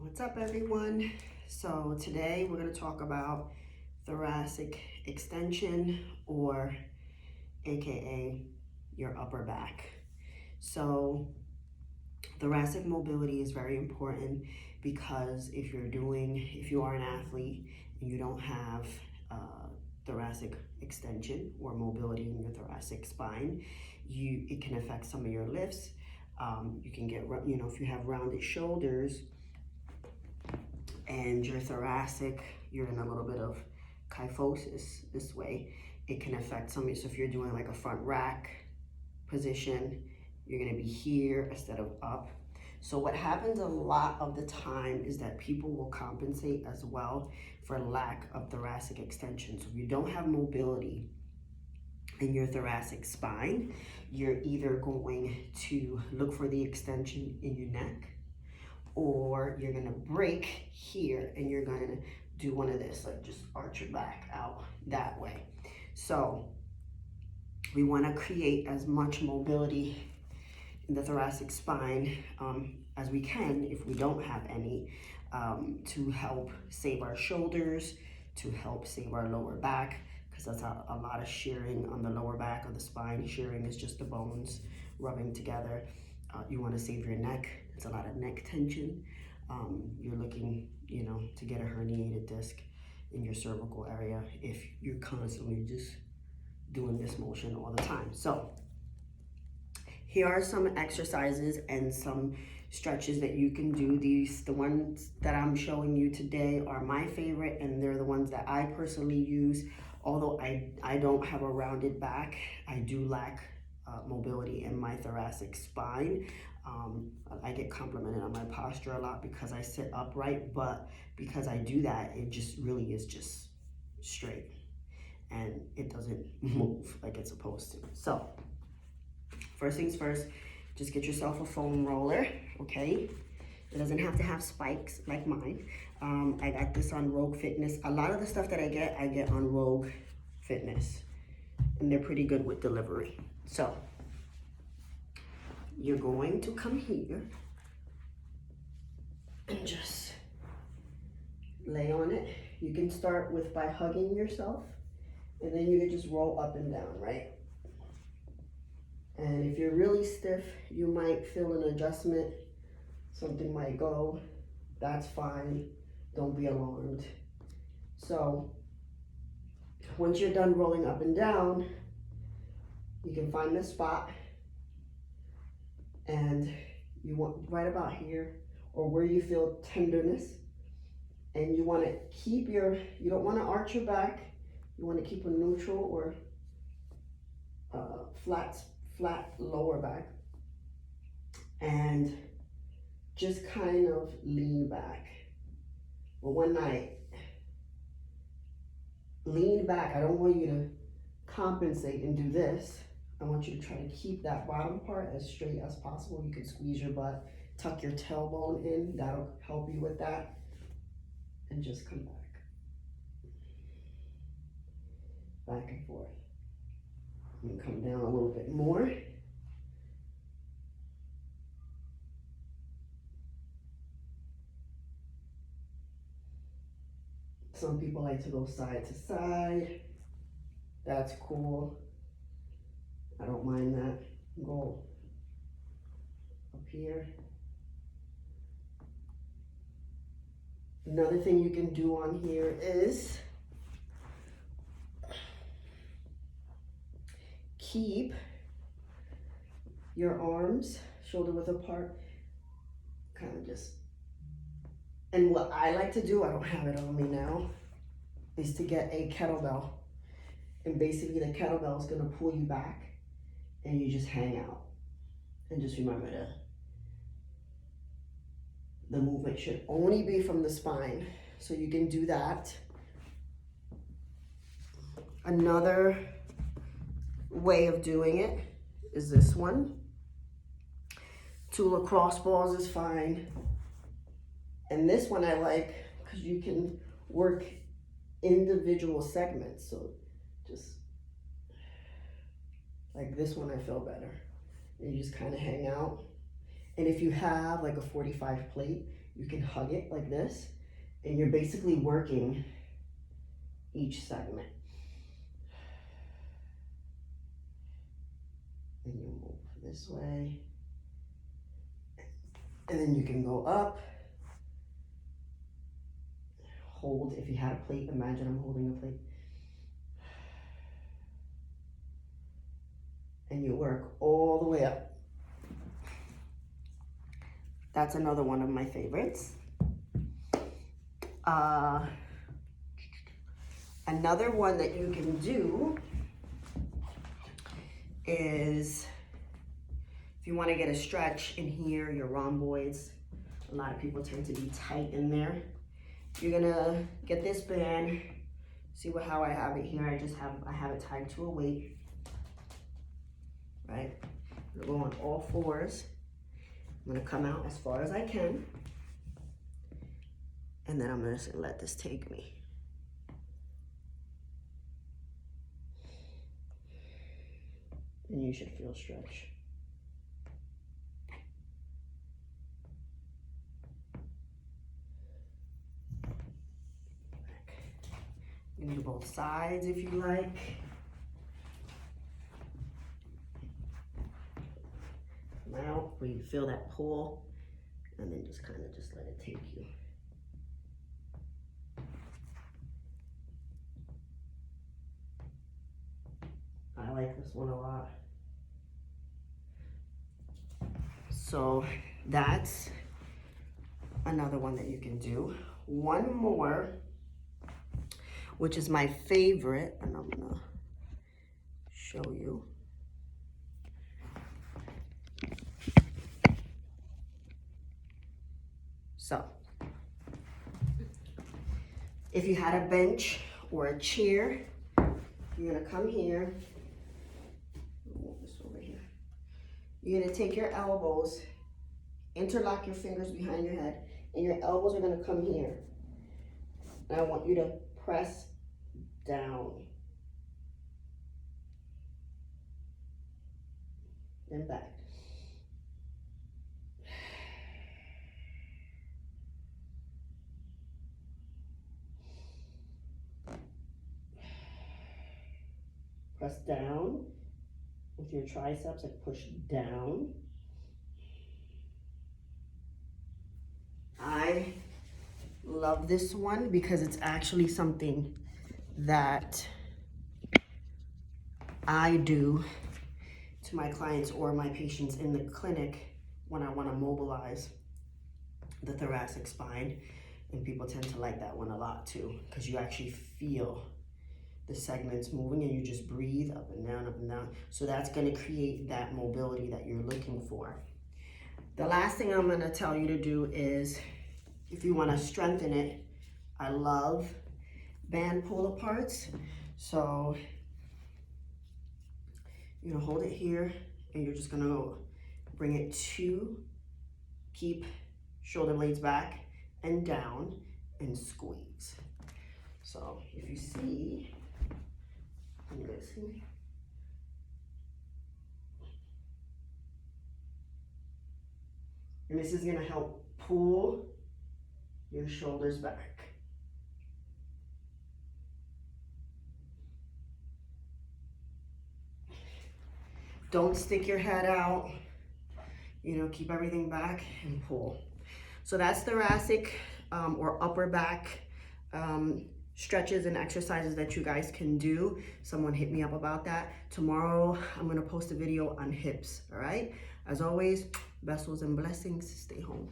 What's up, everyone? So today we're going to talk about thoracic extension, or aka your upper back. So thoracic mobility is very important because if you are an athlete and you don't have thoracic extension or mobility in your thoracic spine, it can affect some of your lifts. You can get, if you have rounded shoulders and your thoracic, you're in a little bit of kyphosis this way, it can affect some of you. So if you're doing like a front rack position, you're gonna be here instead of up. So what happens a lot of the time is that people will compensate as well for lack of thoracic extension. So if you don't have mobility in your thoracic spine, you're either going to look for the extension in your neck, or you're gonna break here and you're gonna do one of this, like just arch your back out that way. So we wanna create as much mobility in the thoracic spine as we can, if we don't have any, to help save our shoulders, to help save our lower back, because that's a lot of shearing on the lower back of the spine. Shearing is just the bones rubbing together. You want to save your neck. It's a lot of neck tension. You're looking, to get a herniated disc in your cervical area if you're constantly just doing this motion all the time. So here are some exercises and some stretches that you can do. The ones that I'm showing you today are my favorite, and they're the ones that I personally use. Although I don't have a rounded back, I do lack mobility in my thoracic spine. I get complimented on my posture a lot because I sit upright, but because I do that, it just really is just straight and it doesn't move like it's supposed to. So first things first, just get yourself a foam roller, okay? It doesn't have to have spikes like mine. I got this on Rogue Fitness. A lot of the stuff that I get on Rogue Fitness, and they're pretty good with delivery. So you're going to come here and just lay on it. You can start by hugging yourself, and then you can just roll up and down, right? And if you're really stiff, you might feel an adjustment. Something might go. That's fine. Don't be alarmed. So once you're done rolling up and down, you can find the spot, and you want right about here, or where you feel tenderness, and you want to keep you don't want to arch your back. You want to keep a neutral or flat lower back, and just kind of lean back. But one night, lean back. I don't want you to compensate and do this. I want you to try to keep that bottom part as straight as possible. You can squeeze your butt, tuck your tailbone in. That'll help you with that. And just come back. Back and forth. And come down a little bit more. Some people like to go side to side. That's cool. I don't mind that. Go up here. Another thing you can do on here is keep your arms shoulder width apart, kind of just. And what I like to do, I don't have it on me now, is to get a kettlebell. And basically the kettlebell is gonna pull you back and you just hang out. And just remember the movement should only be from the spine. So you can do that. Another way of doing it is this one. 2 lacrosse balls is fine. And this one I like because you can work individual segments. So just like this one, I feel better. And you just kind of hang out. And if you have like a 45 plate, you can hug it like this, and you're basically working each segment. And you move this way. And then you can go up. Hold, if you had a plate, imagine I'm holding a plate. And you work all the way up. That's another one of my favorites. Another one that you can do is, if you want to get a stretch in here, your rhomboids, a lot of people tend to be tight in there. You're gonna get this band. See how I have it here? I have it tied to a weight, right? I'm gonna go on all fours. I'm gonna come out as far as I can, and then I'm gonna let this take me. And you should feel stretch. You can do both sides if you like. Now, where you feel that pull, and then just kind of just let it take you. I like this one a lot. So that's another one that you can do. One more, which is my favorite, and I'm gonna show you. So, if you had a bench or a chair, you're gonna come here. Move this over here. You're gonna take your elbows, interlock your fingers behind your head, and your elbows are gonna come here. And I want you to press down. And back. Press down with your triceps and push down. I love this one because it's actually something that I do to my clients or my patients in the clinic when I want to mobilize the thoracic spine. And people tend to like that one a lot too, because you actually feel the segments moving and you just breathe up and down, up and down. So that's going to create that mobility that you're looking for. The last thing I'm going to tell you to do is, if you want to strengthen it, I love band pull aparts. So you're going to hold it here and you're just going to bring it to, keep shoulder blades back and down and squeeze. So if you see, and this is going to help pull your shoulders back. Don't stick your head out, keep everything back and pull. So that's thoracic or upper back stretches and exercises that you guys can do. Someone hit me up about that. Tomorrow, I'm gonna post a video on hips, all right? As always, vessels and blessings, stay home.